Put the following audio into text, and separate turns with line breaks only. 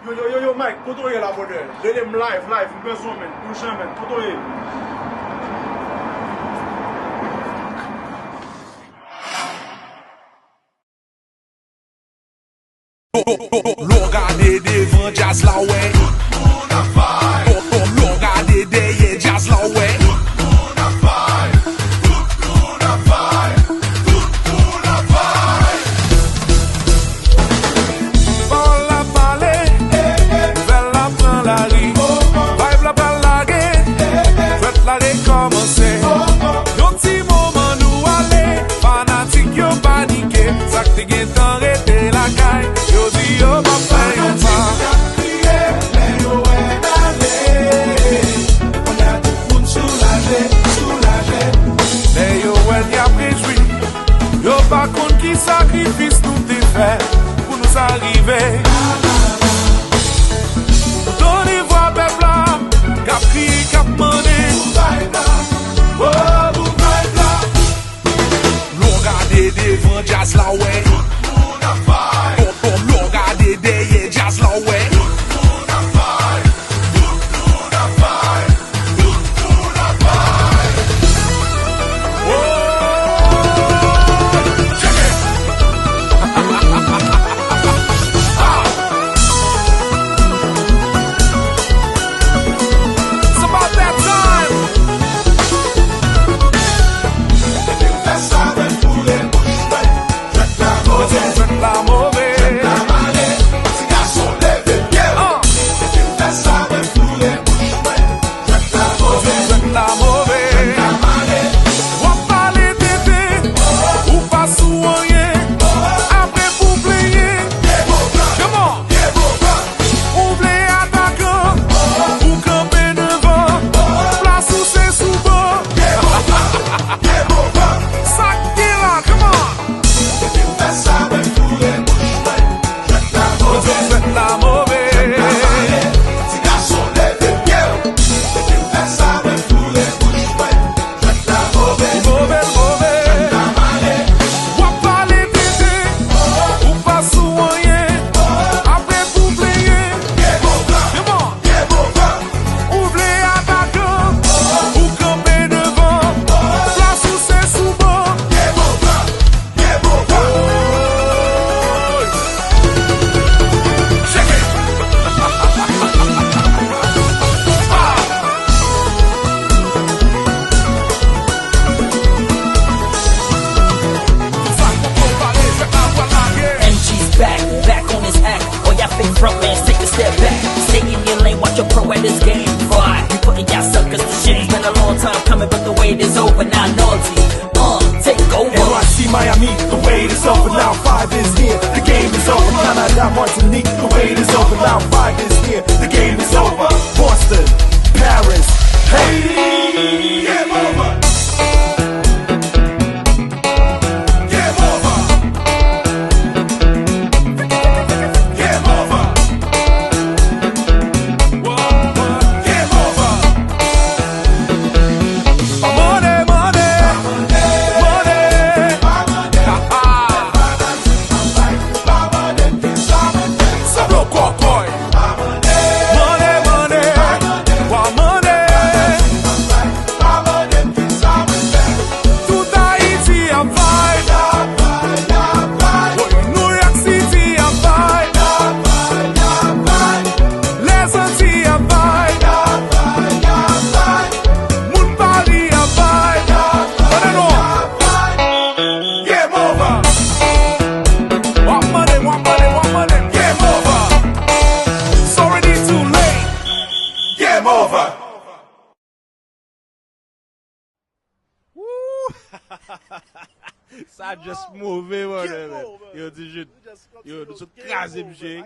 Yo, Mike, koto ye la bode. Let him live, person men, pushan men, koto ye.
L'on gade devan jazz la wè. L'on gade deye jazz la wè.
Par contre qui sacrifice nous t'es fait pour nous arriver. Donnez voix peuple là, cap crié, cap mandé.
L'on gade devan jazz la wè. L'on gade deye jazz la wè.
Frontmans, take a step back. Stay in your lane, watch your pro at this game. Why? You putting y'all suckers to shame. Been a long time coming, but the wait is over. Now naughty, take over.
NYC, Miami, the wait is over. Now 5 is here, the game is over. Canada, Martinique, the wait is over. Now 5 is here, the game is over. Boston, Paris, Haiti, game over.
Ça just mauvais, yo, yo, nous sommes crasés, monsieur.